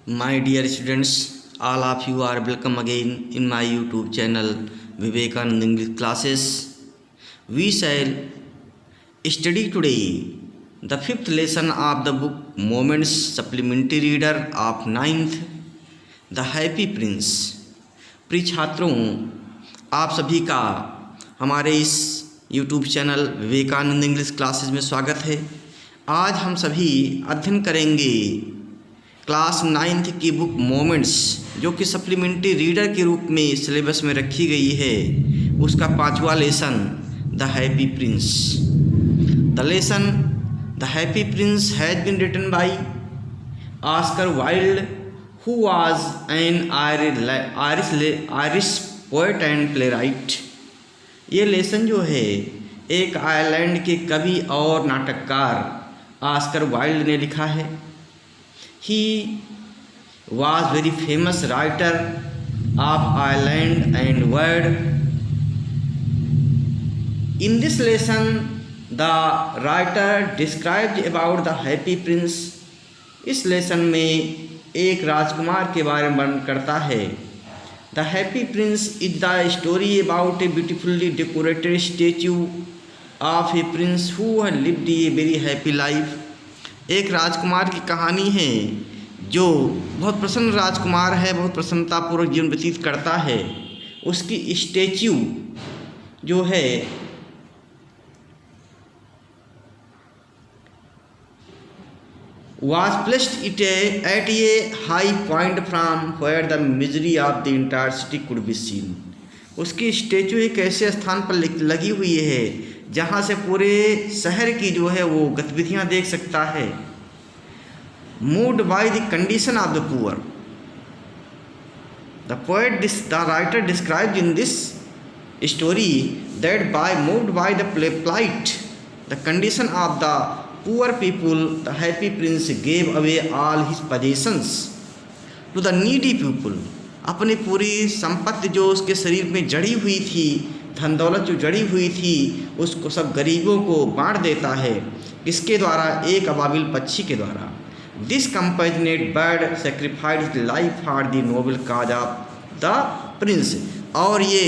My dear students, all of you are welcome again in my YouTube channel Vivekanand English classes. We shall study today the fifth lesson of the book Moments Supplementary Reader of 9th The Happy Prince. प्रिय छात्रों, आप सभी का हमारे इस YouTube channel Vivekananda English classes में स्वागत है। आज हम सभी अध्ययन करेंगे क्लास 9th की बुक मोमेंट्स, जो कि सप्लीमेंट्री रीडर के रूप में सिलेबस में रखी गई है। उसका 5वां lesson the happy Prince. The lesson the happy Prince has been written by Oscar Wilde, who was an Irish poet and playwright. ये लेसन जो है एक आयरलैंड के कवि और नाटककार ऑस्कर वाइल्ड ने लिखा है। He was very famous writer of Ireland and world. In this lesson, the writer described about the happy prince. इस लेसन में एक राजकुमार के बारे में वर्णन करता है। The happy prince is the story about a beautifully decorated statue of a prince who had lived a very happy life. एक राजकुमार की कहानी है जो बहुत प्रसन्न राजकुमार है, बहुत प्रसन्नतापूर्वक जीवन व्यतीत करता है। उसकी स्टैच्यू जो है was placed at a high point from where the misery of the entire city could be seen. उसकी स्टैच्यू एक ऐसे स्थान पर लगी हुई है जहाँ से पूरे शहर की जो है वो गतिविधियाँ देख सकता है। Moved by the condition of the poor, the writer described in this story that moved by the plight, the condition of the poor people, the happy prince gave away all his possessions to the needy people. अपनी पूरी संपत्ति जो उसके शरीर में जड़ी हुई थी, धन दौलत जो जड़ी हुई थी, उसको सब गरीबों को बांट देता है। किसके द्वारा? एक अबाबिल पक्षी के द्वारा। This compassionate bird sacrificed life for the noble cause of the prince. और ये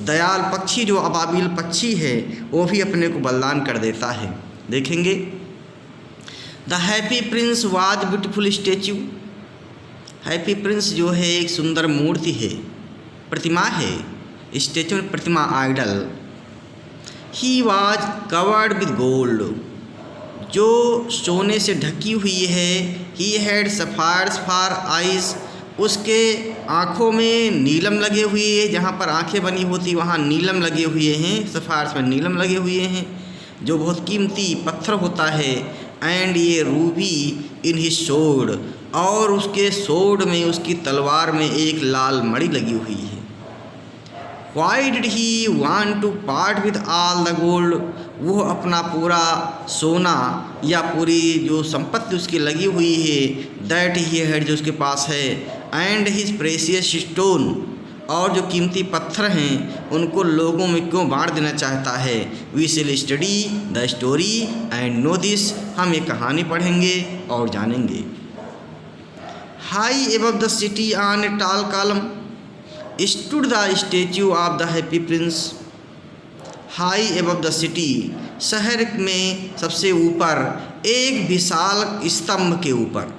दयाल पक्षी जो अबाबिल पक्षी है वो भी अपने को बलिदान कर देता है। देखेंगे the happy Prince was beautiful statue. Happy Prince जो है एक सुंदर मूर्ति है, प्रतिमा है। स्टैच्यू में प्रतिमा, idol. He was covered with gold, जो सोने से ढकी हुई है। He had sapphires for eyes, उसके आँखों में नीलम लगे हुए हैं। जहाँ पर आँखें बनी होती वहाँ नीलम लगे हुए हैं, सफायर्स में नीलम लगे हुए हैं, जो बहुत कीमती पत्थर होता है। एंड ये रूबी इन हिज सोड, और उसके सोड में, उसकी तलवार में एक लाल मणि लगी हुई है। Why did he want to part with all the gold? वो अपना पूरा सोना या पूरी जो संपत्ति उसकी लगी हुई है, that he had, जो उसके पास है, and his precious stone, और जो कीमती पत्थर हैं उनको लोगों में क्यों बांट देना चाहता है। We shall study the story and know this. हम ये कहानी पढ़ेंगे और जानेंगे। High above the city on a tall column stood the statue of the happy prince. High above the city, शहर में सबसे ऊपर एक विशाल स्तंभ के ऊपर,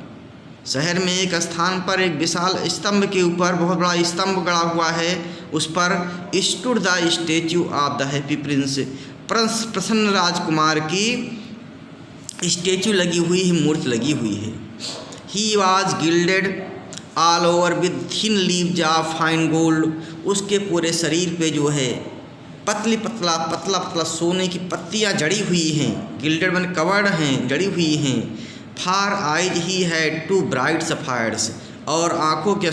शहर में एक स्थान पर एक विशाल स्तंभ के ऊपर बहुत बड़ा स्तंभ गड़ा हुआ है। उस पर stood the statue of the happy prince, प्रसन्न राजकुमार की स्टैच्यू लगी हुई है, मूर्ति लगी हुई है। He was gilded all over with thin leaves of fine gold, उसके पूरे शरीर पे जो है पतला सोने की पत्तियाँ जड़ी हुई हैं। गिल्डेड मन कवर्ड हैं, जड़ी हुई हैं। For eyes he had two bright sapphires, और आँखों के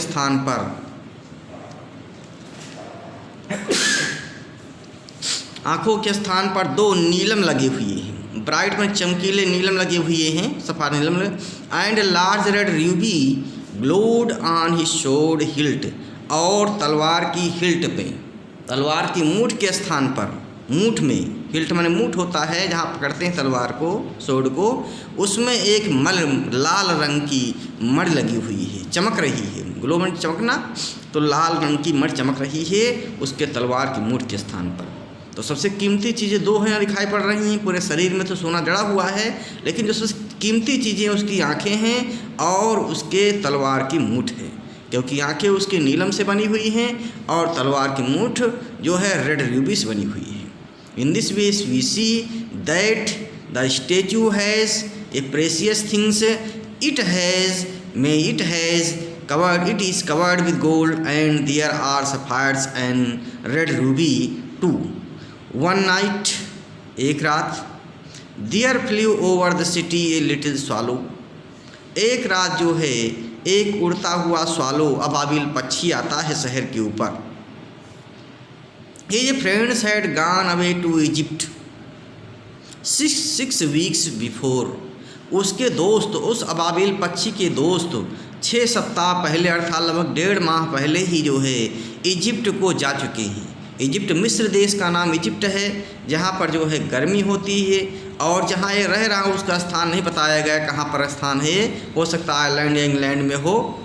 स्थान पर दो नीलम लगे हुए हैं। ब्राइट में चमकीले नीलम लगे हुए हैं, सफार नीलम। And large red ruby glowed on his sword hilt, और तलवार की हिल्ट पे, तलवार की मूठ के स्थान पर, मूठ में हिल्ट माने मूठ होता है जहाँ पकड़ते हैं तलवार को, सोड को, उसमें एक लाल रंग की मड़ लगी हुई है, चमक रही है। ग्लो में चमकना, तो लाल रंग की मड़ चमक रही है उसके तलवार की मूठ के स्थान पर। तो सबसे कीमती चीज़ें दो हैं दिखाई पड़ रही हैं। पूरे शरीर में तो सोना जड़ा हुआ है, लेकिन जो सबसे कीमती चीज़ें उसकी आँखें हैं और उसके तलवार की मूठ है, क्योंकि आँखें उसकी नीलम से बनी हुई हैं और तलवार की मूठ जो है रेड रूबी से बनी हुई है। In this way we see that the statue has a precious things, it is covered with gold and there are sapphires and red ruby too. One night, एक रात, there flew over the city a little swallow. एक रात जो है एक उड़ता हुआ swallow, अबाबिल पक्षी आता है शहर के ऊपर। His friends had gone away to Egypt 6 weeks before. उसके दोस्त, उस अबाबिल पक्षी के दोस्त 6 सप्ताह पहले अर्थात लगभग 1.5 माह पहले ही जो है इजिप्ट को जा चुके हैं। इजिप्ट मिस्र देश का नाम इजिप्ट है, जहाँ पर जो है गर्मी होती है और जहाँ ये रह रहा उसका स्थान नहीं बताया गया कहाँ पर स्थान है, हो सकता है आयरलैंड या इंग्लैंड में हो,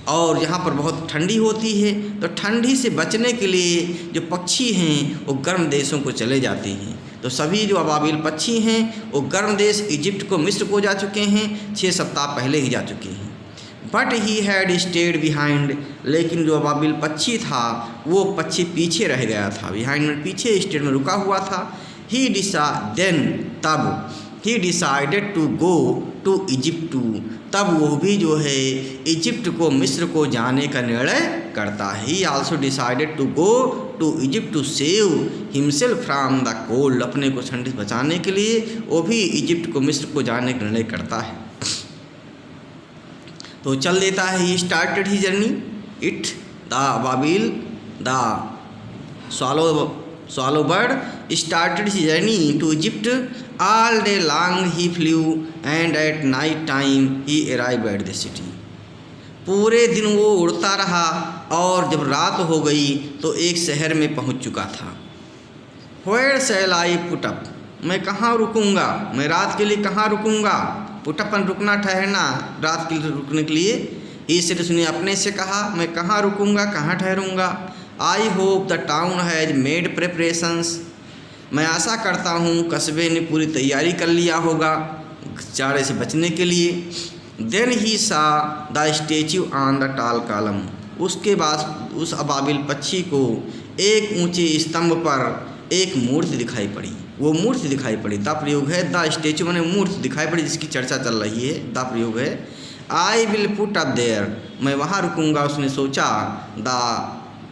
और यहाँ पर बहुत ठंडी होती है। तो ठंडी से बचने के लिए जो पक्षी हैं वो गर्म देशों को चले जाते हैं। तो सभी जो अबाबिल पक्षी हैं वो गर्म देश इजिप्ट को, मिस्र को जा चुके हैं, 6 सप्ताह पहले ही जा चुके हैं। But he had state behind, लेकिन जो अबाबिल पक्षी था वो पक्षी पीछे रह गया था। बिहाइंड में पीछे, स्टेड में रुका हुआ था। He decided to go to Egypt too, तब वो भी जो है इजिप्ट को, मिस्र को जाने का निर्णय करता है। He also decided to go to Egypt to save himself from the cold, अपने को ठंडी से बचाने के लिए वो भी इजिप्ट को, मिस्र को जाने का निर्णय करता है। तो चल देता है। He started he journey it the अबाबिल the swallow bird started his journey to Egypt. All day long he flew and at night time he arrived at the city. पूरे दिन वो उड़ता रहा और जब रात हो गई तो एक शहर में पहुंच चुका था। Where shall I put up? मैं कहाँ रुकूंगा, मैं रात के लिए कहाँ रुकूंगा। पुट अप रुकना, ठहरना, रात के लिए रुकने के लिए। इसे उसने अपने से कहा मैं कहाँ रुकूंगा, कहाँ ठहरूंगा। I hope the town has made preparations, मैं आशा करता हूँ कस्बे ने पूरी तैयारी कर लिया होगा जाड़े से बचने के लिए। Then he saw the statue on the टाल कॉलम, उसके बाद उस अबाबिल पक्षी को एक ऊंचे स्तंभ पर एक मूर्ति दिखाई पड़ी। वो मूर्ति दिखाई पड़ी, द प्रयोग है, द स्टेच्यू मैंने मूर्ति दिखाई पड़ी जिसकी चर्चा चल रही है, द प्रयोग है। I will put up there, मैं वहाँ रुकूंगा, उसने सोचा। The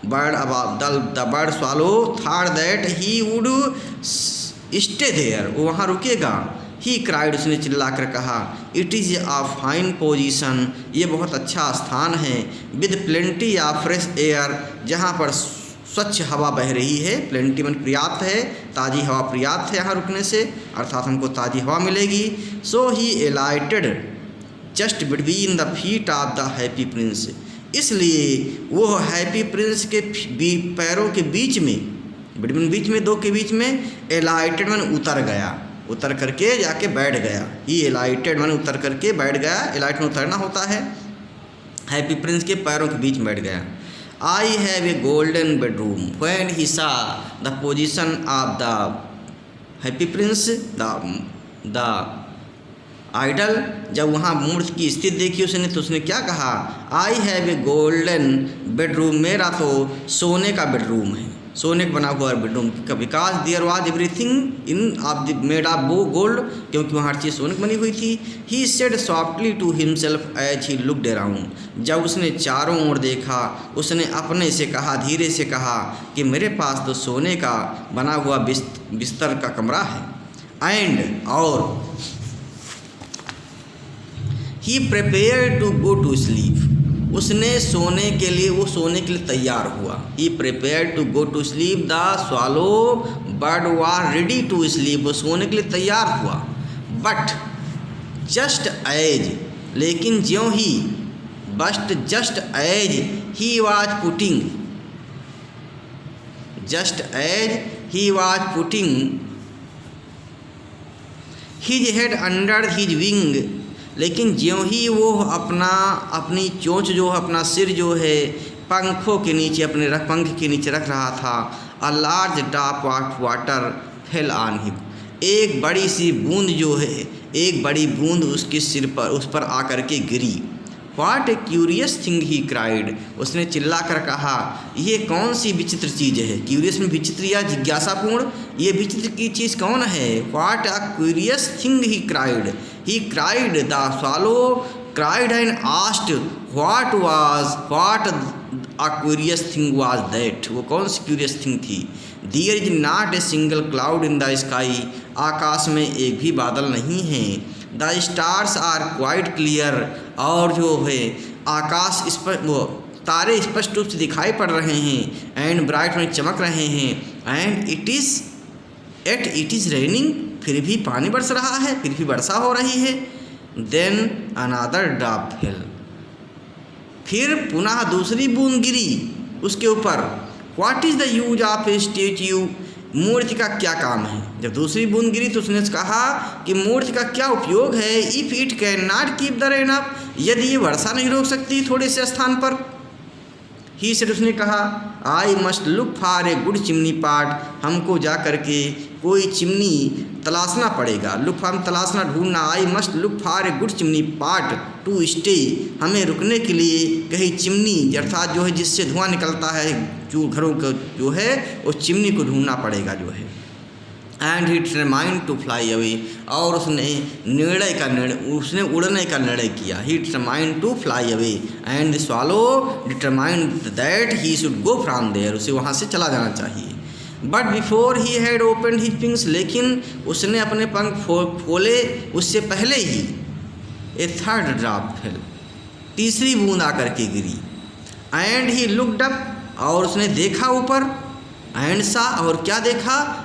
bird swallow thought that he would stay there, वो वहाँ रुकेगा। ही क्राइड, उसने चिल्लाकर कहा, it is a fine position, ये बहुत अच्छा स्थान है। With plenty of fresh air, जहाँ पर स्वच्छ हवा बह रही है। प्लेंटी मन पर्याप्त है, ताज़ी हवा पर्याप्त है यहाँ रुकने से, अर्थात हमको ताज़ी हवा मिलेगी। So he alighted just between the feet of the happy Prince, इसलिए वो हैप्पी प्रिंस के पैरों के बीच में, बीच में, दो के बीच में, एलाइटेड मन उतर गया, उतर करके जाके बैठ गया। ही एलाइटेड मन उतर करके बैठ गया, एलाइट में उतरना होता है, हैप्पी प्रिंस के पैरों के बीच में बैठ गया। I have a golden bedroom when he saw the position of the happy Prince the idol, जब वहाँ मूर्ति की स्थिति देखी उसने तो उसने क्या कहा, I have a golden bedroom, मेरा तो सोने का बेडरूम है, सोने का बना हुआ बेडरूम का। Because there was everything in of the made of gold, क्योंकि वहाँ हर चीज़ सोने की बनी हुई थी। He said softly to himself as he looked around, जब उसने चारों ओर देखा उसने अपने से कहा, धीरे से कहा कि मेरे पास तो सोने का बना हुआ बिस्तर का कमरा है। एंड और he prepare to go to sleep, उसने सोने के लिए, वो सोने के लिए तैयार हुआ। He prepare to go to sleep, the swallow bird was ready to sleep, वो सोने के लिए तैयार हुआ। बट जस्ट एज, लेकिन ज्यों ही, just as he was putting his head under his wing, लेकिन ज्यों ही वो अपनी चोंच जो है, अपना सिर जो है पंखों के नीचे, अपने पंख के नीचे रख रहा था, a large drop of water fell on him, एक बड़ी सी बूंद जो है, एक बड़ी बूंद उसके सिर पर, उस पर आकर के गिरी। What a curious thing he cried, उसने चिल्लाकर कहा, ये कौन सी विचित्र चीज़ है। क्यूरियस में विचित्र या जिज्ञासापूर्ण, ये विचित्र की चीज़ कौन है। What a curious thing he cried the swallow cried and asked what a curious thing was that, वो कौन सी क्यूरियस थिंग थी। There is not a single cloud in the sky, आकाश में एक भी बादल नहीं है। The stars are quite clear, और जो है आकाश इस पर वो तारे स्पष्ट रूप से दिखाई पड़ रहे हैं। एंड ब्राइट में चमक रहे हैं। एंड इट इज़ रेनिंग, फिर भी पानी बरस रहा है, फिर भी वर्षा हो रही है। देन अनदर ड्रॉप फेल, फिर पुनः दूसरी बूंद गिरी उसके ऊपर। What is the use of a statue, मूर्ति का क्या काम है। जब दूसरी बूंद गिरी तो उसने कहा कि मूर्ति का क्या उपयोग है। If it can not keep the rain up, यदि ये वर्षा नहीं रोक सकती थोड़े से स्थान पर। ही सेड, उसने कहा, I must look for a good chimney part, हमको जा कर के कोई चिमनी तलाशना पड़ेगा। लुक फॉर तलाशना, ढूंढना। I must look for a good chimney part two stay, हमें रुकने के लिए कहीं चिमनी अर्थात जो है जिससे धुआं निकलता है जो घरों का जो है उस चिमनी को ढूंढना पड़ेगा जो है। And he determined to fly away, और उसने उड़ने का निर्णय किया। He determined to fly away and the swallow determined that he should go from there, उसे वहाँ से चला जाना चाहिए। But before he had opened his wings, लेकिन उसने अपने पंख खोले उससे पहले ही ए थर्ड ड्रॉप फेल, तीसरी बूंद आकर के गिरी। एंड ही लुक्ड अप, और उसने देखा ऊपर। एंड सा, और क्या देखा।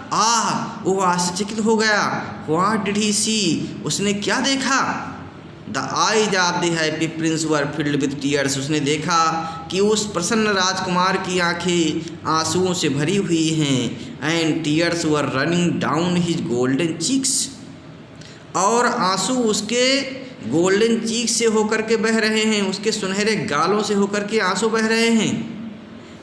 वो आश्चर्यचकित हो गया। व्हाट डिड ही सी, उसने क्या देखा। The eyes of the happy Prince were filled with tears, उसने देखा कि उस प्रसन्न राजकुमार की आंखें आंसुओं से भरी हुई हैं। And tears were running down his golden cheeks, और आंसू उसके गोल्डन चीक्स से होकर के बह रहे हैं, उसके सुनहरे गालों से होकर के आंसू बह रहे हैं।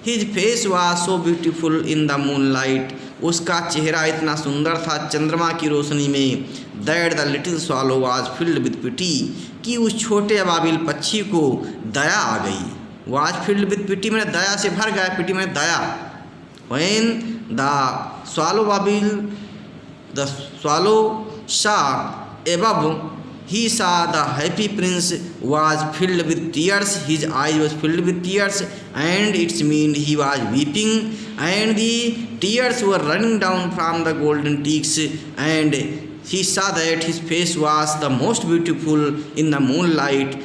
His face was so beautiful in the moonlight, उसका चेहरा इतना सुंदर था चंद्रमा की रोशनी में। That the little swallow was filled with pity, कि उस छोटे अबाबिल पक्षी को दया आ गई। वाज फिल्ड विद पिटी में दया से भर गया, पिटी में दया। When the swallow saw above, he saw the happy prince was filled with tears, his eyes was filled with tears, and it meant he was weeping, and the tears were running down from the golden cheeks, and he saw that his face was the most beautiful in the moonlight.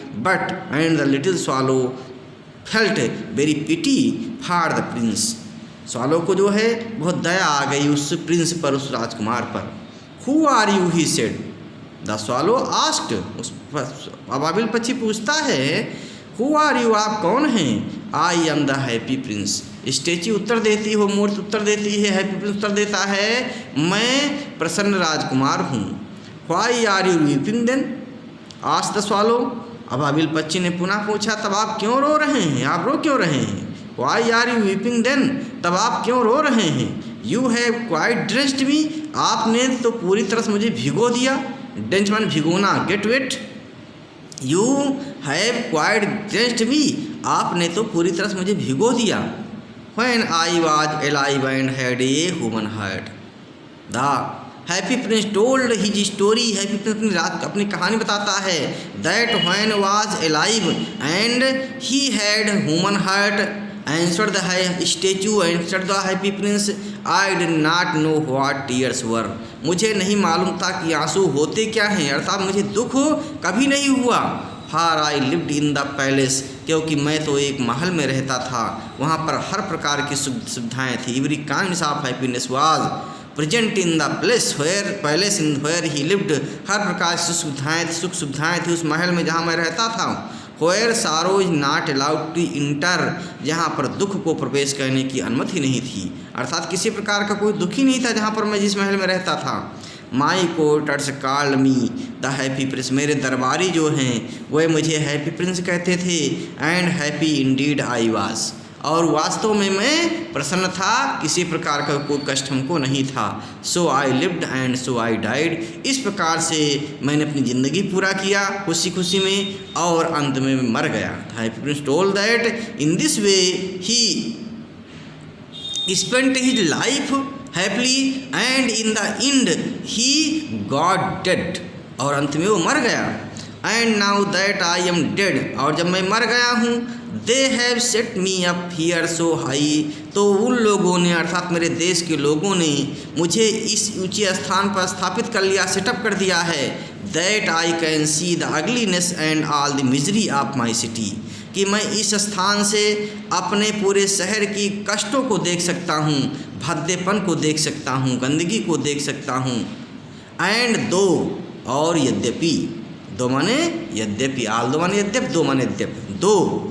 And the little swallow felt very pity for the prince. swallow को जो है बहुत दया आ गई उस Prince पर, उस राजकुमार पर। Who are you, he said. The swallow asked, उस अबाबिल पक्षी पूछता है, Who are you, आप कौन हैं। I am the happy prince. Statue उत्तर देती हो, मूर्ति उत्तर देती है, हैप्पी प्रिंस उत्तर देता है, मैं प्रसन्न राजकुमार हूँ। Why are you weeping then? asked the swallow. अबाबिल पक्षी ने पुनः पूछा, तब आप क्यों रो रहे हैं, आप रो क्यों रहे हैं। Why are you weeping then? तब आप क्यों रो रहे हैं। You have quite drenched me, आपने तो पूरी तरह से मुझे भिगो दिया। ड्रेंच माने भिगोना, get wet. You have quite drenched me, आपने तो पूरी तरह से मुझे भिगो दिया। When I was alive and had a human heart. The happy prince told his story. Happy prince अपनी कहानी बताता है। That when was alive and he had human heart, answered the statue, answered the happy prince, I did not know what tears were. मुझे नहीं मालूम था कि आंसू होते क्या हैं, अर्थात मुझे दुख कभी नहीं हुआ। For I lived in the palace, क्योंकि मैं तो एक महल में रहता था, वहाँ पर हर प्रकार की सुविधाएँ थी। Every kind of happiness was present in the palace in where he lived, हर प्रकार की सुख सुविधाएँ थी उस महल में जहाँ मैं रहता था। Where sorrow is not allowed to enter, जहाँ पर दुख को प्रवेश करने की अनुमति नहीं थी, अर्थात किसी प्रकार का कोई दुख ही नहीं था जहाँ पर मैं जिस महल में रहता था। My courtiers called me the happy Prince, मेरे दरबारी जो हैं वह मुझे हैप्पी प्रिंस कहते थे। And happy Indeed I was, और वास्तव में मैं प्रसन्न था, किसी प्रकार का कोई कष्ट हमको नहीं था। So I lived and so I died, इस प्रकार से मैंने अपनी ज़िंदगी पूरा किया खुशी खुशी में, और अंत में मैं मर गया। Happy Prince told that in this way he spent his life happily and in the end he got dead, और अंत में वो मर गया। and now that I am dead, और जब मैं मर गया हूँ, they have set me up here so high, तो उन लोगों ने अर्थात मेरे देश के लोगों ने मुझे इस ऊंचे स्थान पर स्थापित कर लिया, सेटअप कर दिया है। that I can see the ugliness and all the misery of my city, कि मैं इस स्थान से अपने पूरे शहर की कष्टों को देख सकता हूँ, भद्देपन को देख सकता हूँ, गंदगी को देख सकता हूँ। एंड दो, और यद्यपि, दो माने यद्यपि, आल दो माने यद्यप, दो माने यद्यप, दो।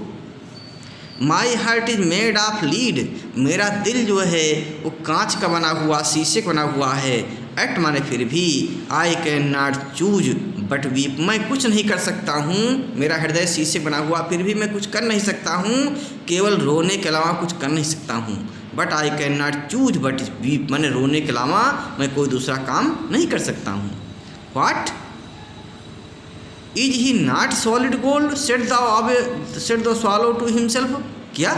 My heart is made of lead, मेरा दिल जो है वो कांच का बना हुआ, शीशे का बना हुआ है। एट माने फिर भी, आई can not choose but weep, मैं कुछ नहीं कर सकता हूँ, मेरा हृदय शीशे बना हुआ, फिर भी मैं कुछ कर नहीं सकता हूँ, केवल रोने के अलावा कुछ कर नहीं सकता हूँ। But I can not choose but weep, मैंने रोने के अलावा मैं कोई दूसरा काम नहीं कर सकता हूँ। What is he not solid gold, said the swallow to himself, क्या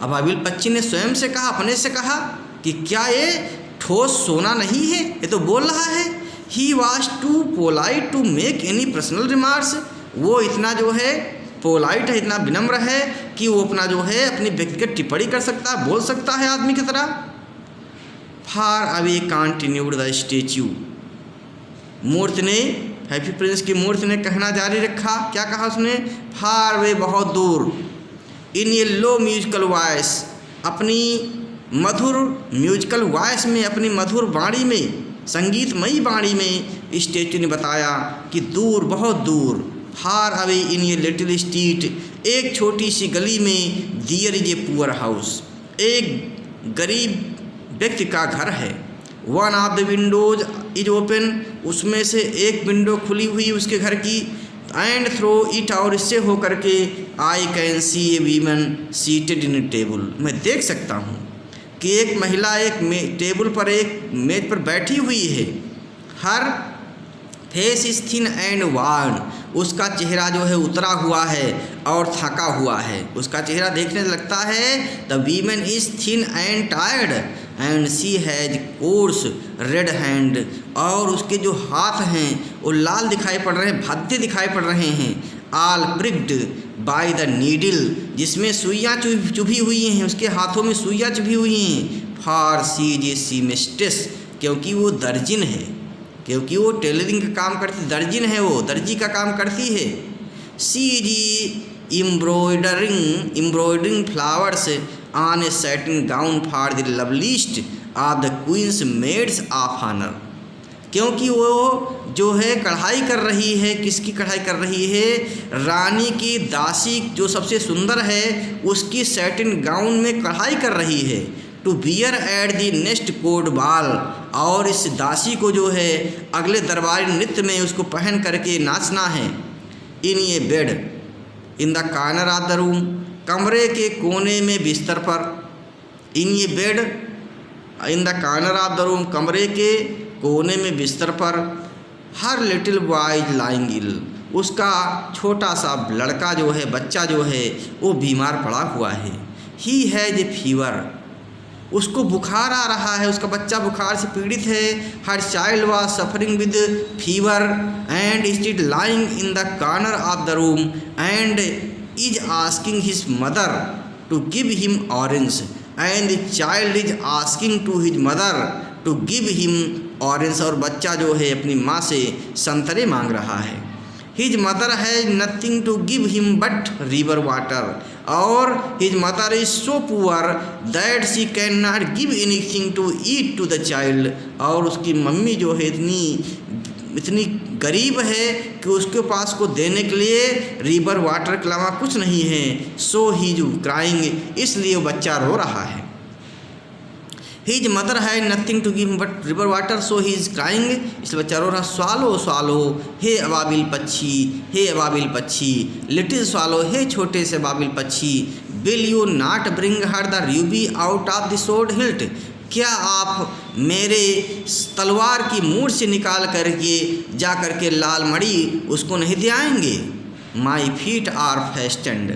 अबाबिल पक्षी ने स्वयं से कहा, अपने से कहा कि क्या ये ठोस सोना नहीं है, ये तो बोल रहा है। He was too polite to make any personal remarks, वो इतना जो है पोलाइट है, इतना विनम्र है कि वो अपना जो है अपनी व्यक्तिगत टिप्पणी कर सकता है, बोल सकता है आदमी की तरह। Far away continued the statue, मूर्ति ने, हैप्पी प्रिंस की मूर्ति ने कहना जारी रखा, क्या कहा उसने? फार वे, बहुत दूर। इन ये लो म्यूजिकल वॉइस, अपनी मधुर म्यूजिकल वॉइस में, अपनी मधुर वाणी में, संगीतमयी वाणी में स्टेच्यू ने बताया कि दूर, बहुत दूर। फार अवे इन ये लिटिल स्ट्रीट, एक छोटी सी गली में, दियर इज ए पुअर हाउस, एक गरीब व्यक्ति का घर है। One of the Windows is open, उसमें से एक विंडो खुली हुई उसके घर की। एंड थ्रो इट, और इससे होकर के, I can see A women seated in A table, मैं देख सकता हूँ कि एक महिला एक टेबल पर, एक मेज पर बैठी हुई है। Her face is thin and worn, उसका चेहरा जो है उतरा हुआ है और थका हुआ है, उसका चेहरा देखने से लगता है the women is thin and tired and she has coarse red hand, और उसके जो हाथ हैं वो लाल दिखाई पड़ रहे हैं, भद्दे दिखाई पड़ रहे हैं। आल प्रिक्ड बाय द नीडल, जिसमें सुइयाँ चुभी हुई हैं, उसके हाथों में सुइयाँ चुभी हुई हैं। For C J C mistress, क्योंकि वो दर्जिन है, क्योंकि वो टेलरिंग का काम करती, दर्जिन है, वो दर्जी का काम करती है। She is embroidering flowers on a satin gown for the loveliest of the queen's maids of honour, क्योंकि वो जो है कढ़ाई कर रही है, किसकी कढ़ाई कर रही है? रानी की दासी जो सबसे सुंदर है उसकी सैटिन गाउन में कढ़ाई कर रही है। To wear at the next court ball, और इस दासी को जो है अगले दरबारी नृत्य में उसको पहन करके नाचना है। इन ये bed in the corner of the room, कमरे के कोने में बिस्तर पर। इन ये bed in the corner of the room, कमरे के कोने में बिस्तर पर। हर लिटिल बॉय लाइंग इल, उसका छोटा सा लड़का जो है, बच्चा जो है वो बीमार पड़ा हुआ है। ही हैज ए फीवर, उसको बुखार आ रहा है, उसका बच्चा बुखार से पीड़ित है। Her child was suffering with fever and still lying in the corner of the room and is asking his mother to give him orange, and the child is asking to his mother to give him orange, और बच्चा जो है अपनी माँ से संतरे मांग रहा है। His mother has nothing to give him but river water, और his mother is so poor that she can not give anything to eat to the child, और उसकी मम्मी जो है इतनी गरीब है कि उसके पास को देने के लिए रिवर वाटर के अलावा कुछ नहीं है। सो ही जो क्राइंग, इसलिए वो बच्चा रो रहा है। His mother had nothing to give him but river water, so he is crying. इसलिए बच्चा रो रहा, swallow swallow, हे अबाबिल पक्षी, हे अबाबिल पक्षी, little swallow, हे छोटे से अबाबिल पक्षी, will you not bring her the ruby out of the sword hilt? क्या आप मेरे तलवार की मूठ से निकाल करके जा करके लाल मणि उसको नहीं दे आएंगे? My feet are fastened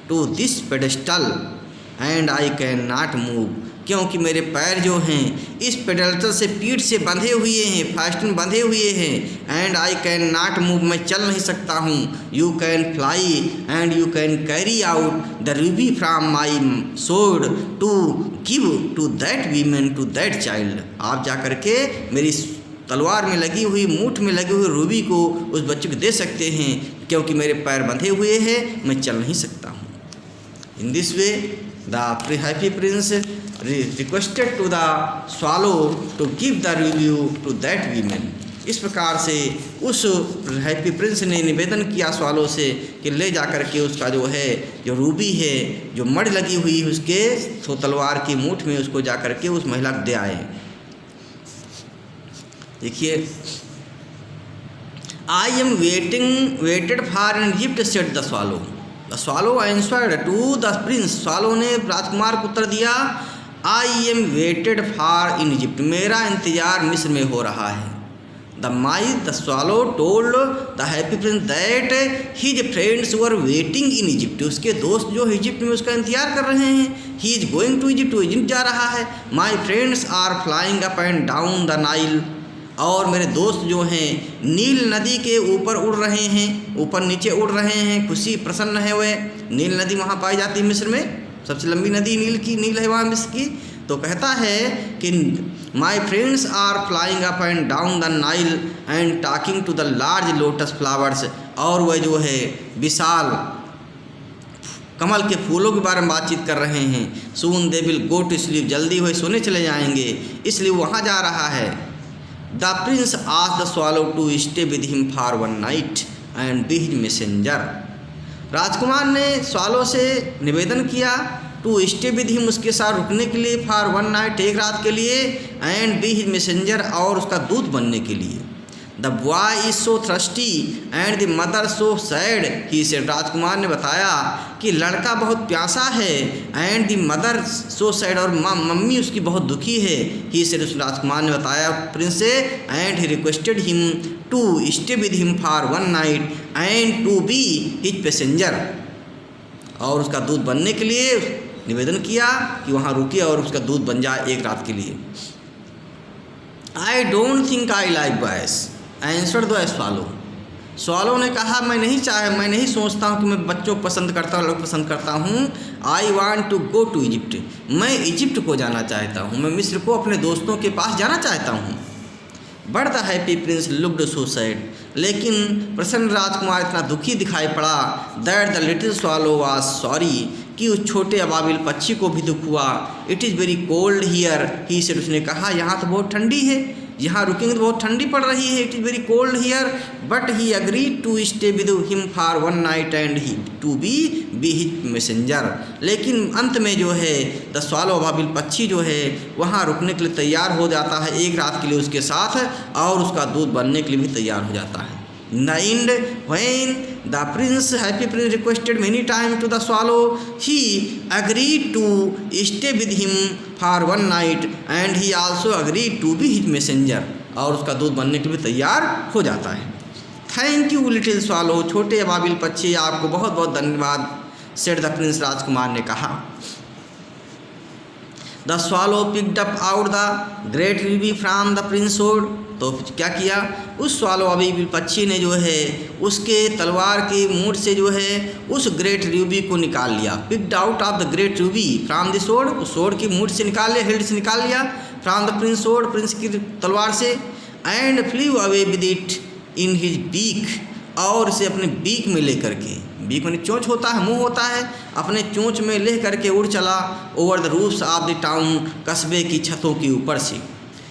to this pedestal and I cannot move. क्योंकि मेरे पैर जो हैं इस पेडस्टल से पीठ से बंधे हुए हैं, फास्टन बंधे हुए हैं। And I can not move, मैं चल नहीं सकता हूँ। You can fly and you can carry out the ruby from my sword to give to that women to that child. आप जा करके मेरी तलवार में लगी हुई, मूठ में लगी हुई रूबी को उस बच्चे को दे सकते हैं, क्योंकि मेरे पैर बंधे हुए हैं, मैं चल नहीं सकता हूँ। इन this way the happy Prince requested to the swallow to give the ruby to that woman. इस प्रकार से उस हैप्पी प्रिंस ने निवेदन किया स्वालो से कि ले जा कर के उसका जो है, जो रूबी है, जो मड़ लगी हुई उसके तो तलवार की मूठ में, उसको जा कर के उस महिला को दे आए। देखिए, I am waited for in Egypt said the swallow. The swallow answered to the prince. Swallow ने राजकुमार को उत्तर दिया, I am waited for in Egypt, मेरा इंतजार मिस्र में हो रहा है। The swallow told the happy prince that his friends were waiting in Egypt. उसके दोस्त जो इजिप्ट में उसका इंतजार कर रहे हैं। He is going to Egypt, Egypt जा रहा है। My friends are flying up and down the Nile, और मेरे दोस्त जो हैं नील नदी के ऊपर उड़ रहे हैं, ऊपर नीचे उड़ रहे हैं, खुशी प्रसन्न है वे। नील नदी वहाँ पाई जाती है मिस्र में, सबसे लंबी नदी नील है वहाँ मिस्र की। तो कहता है कि my friends are flying up and down the Nile and talking to the large lotus flowers, और वह जो है विशाल कमल के फूलों के बारे में बातचीत कर रहे हैं। Soon they will go to sleep, जल्दी वह सोने चले जाएंगे, इसलिए वहाँ जा रहा है। The prince asked the swallow to stay with him for one night and be his messenger. राजकुमार ने स्वालो से निवेदन किया टू स्टे विद हिम, उसके साथ रुकने के लिए, फॉर वन नाइट, एक रात के लिए, एंड बी हिज मैसेंजर, और उसका दूत बनने के लिए। The boy is so thirsty and the mother so sad he said. राजकुमार ने बताया कि लड़का बहुत प्यासा है, and the mother so sad, और मम्मी उसकी बहुत दुखी है। ही सेड, उस राजकुमार ने बताया प्रिंस से, and he requested him to stay with him for one night and to be his passenger, और उसका दूत बनने के लिए निवेदन किया कि वहाँ रुके और उसका दूत बन जाए एक रात के लिए। I don't think I like boys answered the swallow. Swallow ने कहा, मैं नहीं सोचता हूँ कि मैं बच्चों को पसंद करता हूँ, लोग पसंद करता हूँ। I want to go to Egypt, मैं इजिप्ट को जाना चाहता हूँ, मैं मिस्र को अपने दोस्तों के पास जाना चाहता हूँ। But the happy Prince looked so sad, लेकिन प्रसन्न राजकुमार इतना दुखी दिखाई पड़ा। That the little swallow was sorry, कि उस छोटे अबाबिल पक्षी को भी दुख हुआ। It is very cold here he said, उसने कहा यहाँ तो बहुत ठंडी है, यहाँ रुकेंगे तो बहुत ठंडी पड़ रही है। It is very cold here, but he agreed to stay with him for one night and he to be his messenger. लेकिन अंत में जो है द स्वालो अबाबिल पक्षी जो है वहाँ रुकने के लिए तैयार हो जाता है एक रात के लिए उसके साथ, और उसका दूध बनने के लिए भी तैयार हो जाता है। In the end, when the prince, happy prince, requested many times to the swallow, he agreed to stay with him for one night, and he also agreed to be his messenger, और उसका दूध बनने के लिए तैयार हो जाता है। थैंक यू लिटिल स्वालो, छोटे अबाबिल पक्षी, आपको बहुत बहुत धन्यवाद, सेड द प्रिंस, राजकुमार ने कहा। The swallow picked up out the great ruby from the prince sword. तो क्या किया, उस स्वालो अबाबिल पक्षी ने जो है उसके तलवार की मूठ से जो है उस ग्रेट रूबी को निकाल लिया। Picked out of the great ruby from the sword, उस सोर्ड की मूठ से निकाल लिया, हिल्ड से निकाल लिया, from the prince sword, prince की तलवार से। And flew away with it in his beak, और इसे अपने बीक में ले करके, बीक में चोंच होता है, मुंह होता है, अपने चोंच में ले करके उड़ चला over the roofs of the town, कस्बे की छतों के ऊपर से।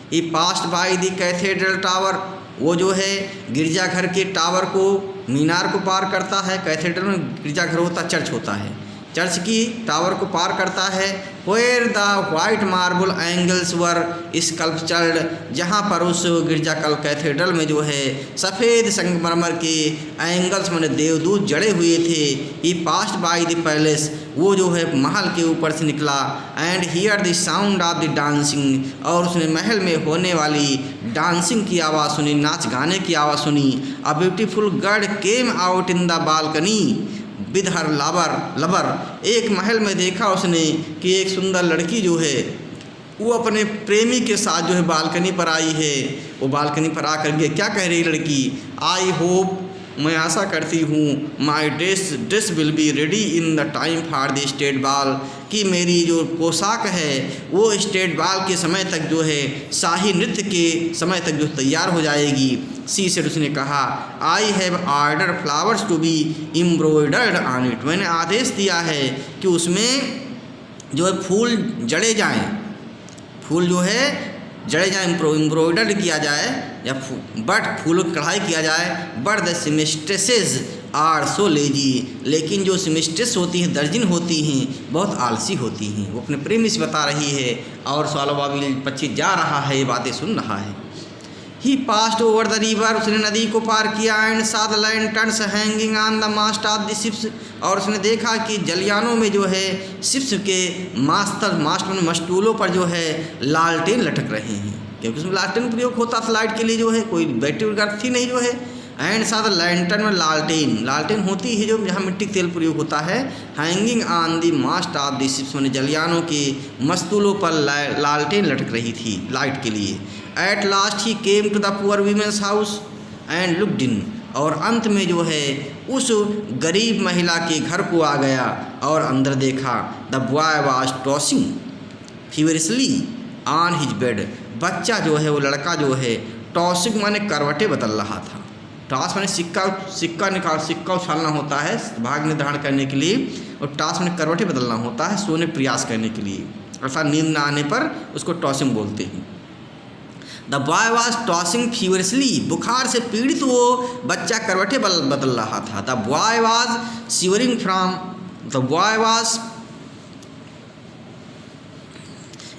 He passed by the cathedral tower, वो जो है गिरजाघर के टावर को, मीनार को पार करता है। कैथेड्रल में गिरजाघर होता, चर्च होता है। चर्च की टावर को पार करता है। Where the white marble angels were sculptured, जहाँ पर उस गिरजा कल कैथेड्रल में जो है सफ़ेद संगमरमर के एंगल्स माने देवदूत जड़े हुए थे। ही पास्ड बाय द पैलेस, वो जो है महल के ऊपर से निकला। And here the sound of the dancing, और उसने महल में होने वाली डांसिंग की आवाज़ सुनी, नाच गाने की आवाज़ सुनी। A beautiful girl came out in the balcony with her lover, एक महल में देखा उसने कि एक सुंदर लड़की जो है वो अपने प्रेमी के साथ जो है बालकनी पर आई है। वो बालकनी पर आकर के क्या कह रही लड़की, आई होप, मैं आशा करती हूँ, my dress will be ready in the time for the state ball, कि मेरी जो पोशाक है वो स्टेट बॉल के समय तक जो है शाही नृत्य के समय तक जो तैयार हो जाएगी। सी सेड, उसने कहा, I have order flowers to be embroidered on it, मैंने आदेश दिया है कि उसमें जो है फूल जड़े जाएं, फूल जो है जड़े जाए, एम्ब्रॉयडर्ड किया जाए या बट फूलों की कढ़ाई किया जाए। But the seamstresses are so lazy, लेकिन जो सिमिस्ट्रेस होती हैं, दर्जिन होती हैं, बहुत आलसी होती हैं। वो अपने प्रेमी से बता रही है और स्वालोबाबिल पक्षी जा रहा है, ये बातें सुन रहा है। He passed over the river, उसने नदी को पार किया। And saw the lanterns hanging on the mast of the ships, और उसने देखा कि जलियानों में जो है शिप्स के मास्ट में मस्टूलों पर जो है लालटेन लटक रहे हैं, क्योंकि उसमें लालटेन प्रयोग होता था लाइट के लिए, जो है कोई बैटरी वगैरह थी नहीं जो है। एंड सा द लैंटर्न में लालटेन होती है जो जहाँ मिट्टी तेल प्रयोग होता है। Hanging on the mast of the ships, मैंने जलियानों के मस्तूलों पर लालटेन लटक रही थी लाइट के लिए। At last he came to the poor women's house and looked in, और अंत में जो है उस गरीब महिला के घर को आ गया और अंदर देखा। The boy was tossing feverishly on his bed, बच्चा जो है वो लड़का जो है टॉसिंग माने करवटें बदल रहा था। टॉस माने सिक्का उछालना होता है भाग निर्धारण करने के लिए, और टॉस माने करवटें बदलना होता है सोने प्रयास करने के लिए, अर्थात नींद न आने पर उसको टॉसिंग बोलते हैं। The boy was tossing feverishly, बुखार से पीड़ित वो बच्चा करवटें बदल रहा था। The boy was shivering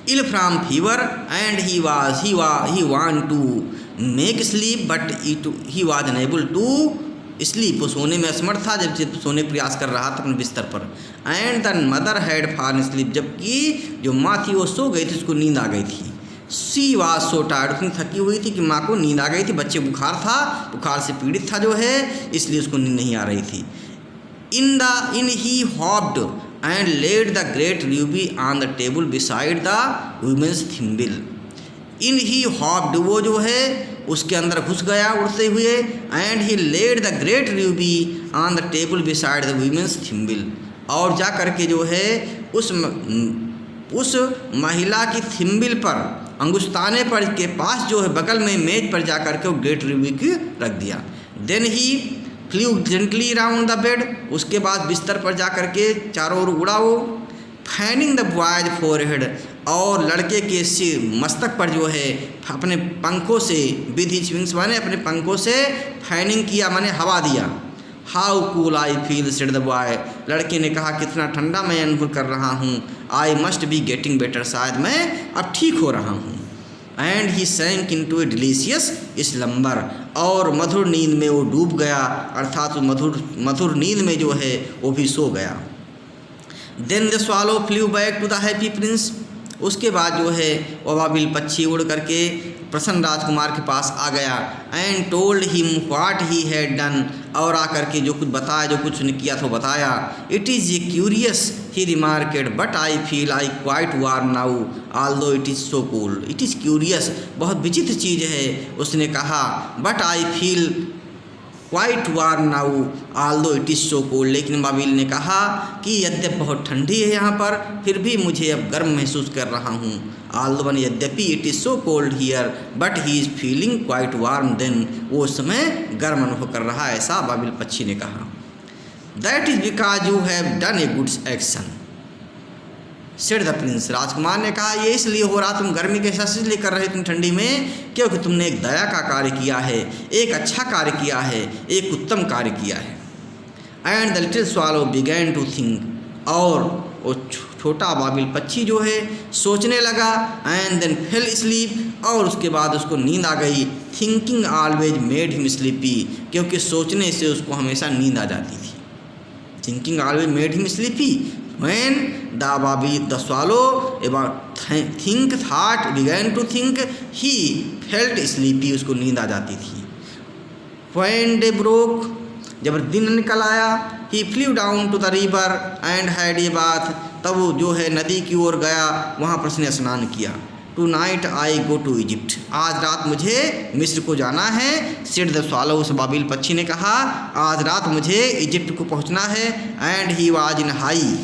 ill from fever and he want to make sleep but he was unable to sleep, वो सोने में असमर्थ था जब सोने प्रयास कर रहा था अपने बिस्तर पर। And the mother had fallen sleep, जबकि जो माँ थी वो सो गई थी, उसको नींद आ गई थी। सी वाज सो टायर्ड, उतनी थकी हुई थी कि माँ को नींद आ गई थी, बच्चे बुखार से पीड़ित था जो है, इसलिए उसको नींद नहीं आ रही थी। In he hopped and laid the great ruby on the table beside the women's thimble. In he hopped, वो जो है उसके अंदर घुस गया उड़ते हुए। And he laid the great ruby on the table beside the women's thimble, और जा करके जो है उस महिला की थिम्बिल पर, अंगुस्ताने पर के पास जो है बगल में मेज पर जा कर के वो ग्रेट रूबी की रख दिया। Then he flew gently round the bed, उसके बाद बिस्तर पर जा कर के चारों ओर उड़ा वो। फैनिंग द बॉयज फोरहेड, और लड़के के सिर मस्तक पर जो है अपने पंखों से, विद हिज विंग्स माने अपने पंखों से फैनिंग किया, माने हवा दिया। How cool I feel said the boy, लड़के ने कहा कितना ठंडा मैं अनुभव कर रहा हूँ। I must be getting better, शायद मैं अब ठीक हो रहा हूँ। And he sank into a delicious slumber, और मधुर नींद में वो डूब गया, अर्थात मधुर नींद में जो है वो भी सो गया। Then the swallow flew back to the happy prince, उसके बाद जो है अबाबिल पक्षी उड़ करके प्रसन्न राजकुमार के पास आ गया। And told him what he had done, और आकर के जो कुछ बताया, जो कुछ उसने किया तो बताया। It is a curious he remarked but I feel I quite warm now although it is so cold. It is curious, बहुत विचित्र चीज़ है, उसने कहा। But I feel quite warm now although it is so cold, लेकिन बाबिल ने कहा कि यद्यपि बहुत ठंडी है यहाँ पर, फिर भी मुझे अब गर्म महसूस कर रहा हूँ। ऑल्दो यद्यपि it is so cold here but he is feeling quite warm then, वो उस समय गर्म अनुभव कर रहा है, ऐसा बाबिल पक्षी ने कहा। That is because you have done a good action said the prince, राजकुमार ने कहा ये इसलिए हो रहा, तुम गर्मी के एहसास इसलिए कर रहे तुम ठंडी में, क्योंकि तुमने एक दया का कार्य किया है, एक अच्छा कार्य किया है, एक उत्तम कार्य किया है। And the little swallow began to think, और वो छोटा अबाबिल पक्षी जो है सोचने लगा, एंड देन फेल स्लीप, और उसके बाद उसको नींद आ गई। Thinking always made him sleepy, क्योंकि सोचने से उसको हमेशा नींद आ जाती थी। Thinking always made him sleepy when the अबाबिल the swallow about think thought began to think he felt sleepy, उसको नींद आ जाती थी। व्हेन डे ब्रोक, जब दिन निकल आया, he flew down to the river and had a bath, तब वो जो है नदी की ओर गया, वहाँ पर उसने स्नान किया। Tonight I go to Egypt, आज रात मुझे मिस्र को जाना है। सेड द स्वालो, उस अबाबिल पक्षी ने कहा, आज रात मुझे इजिप्ट को पहुँचना है। And he was in high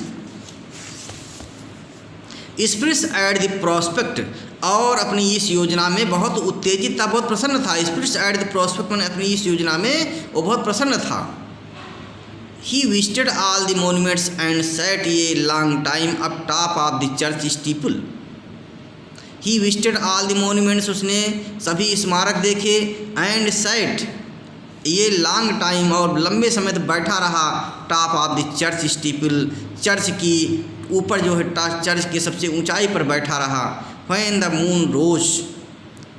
spirits at the prospect, और अपनी इस योजना में बहुत उत्तेजित था, बहुत प्रसन्न था। स्पिरिट्स एट द प्रोस्पेक्ट में अपनी इस योजना में वो बहुत प्रसन्न था। He visited all the monuments and set a long time up top of the church steeple. He visited all the monuments, उसने सभी स्मारक देखे। एंड सैट, ये लॉन्ग टाइम, और लंबे समय तक बैठा रहा। Top of the church steeple, church की ऊपर जो है चर्च के सबसे ऊंचाई पर बैठा रहा। व्हेन द मून रोज,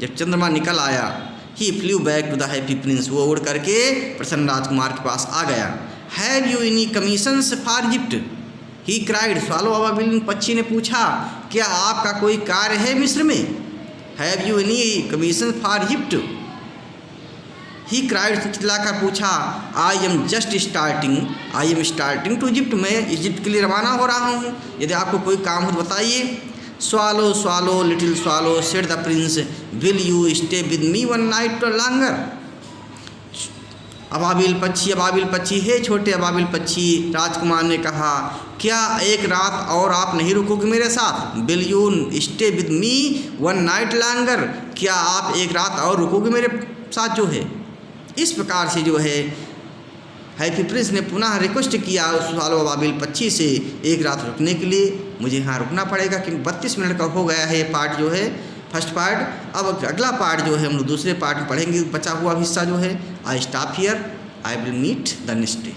जब चंद्रमा निकल आया। He flew back to the happy prince, वो उड़ करके प्रसन्न राजकुमार के पास आ गया। Have you any commissions for Egypt, he cried, swallow अबाबिल पक्षी ने पूछा, क्या आपका कोई कार्य है मिस्र में? Have you any commission for Egypt, he cried, चिल्लाकर पूछा। I am just starting, I am starting to Egypt, मैं इजिप्ट के लिए रवाना हो रहा हूँ, यदि आपको कोई काम हो तो बताइए। Swallow swallow little swallow said the prince, will you stay with me one night longer. अबाबिल पक्षी, हे छोटे अबाबिल पक्षी, राजकुमार ने कहा, क्या एक रात और आप नहीं रुकोगे मेरे साथ? Will you stay with me one night longer, क्या आप एक रात और रुकोगे मेरे साथ जो है? इस प्रकार से जो है हैप्पी प्रिंस ने पुनः रिक्वेस्ट किया उस स्वालो अबाबिल पक्षी से एक रात रुकने के लिए। मुझे यहाँ रुकना पड़ेगा क्योंकि 32 मिनट का हो गया है ये पार्ट जो है, फर्स्ट पार्ट। अब अगला पार्ट जो है हम लोग दूसरे पार्ट में पढ़ेंगे, बचा हुआ हिस्सा जो है। I stop here, I will meet the next day.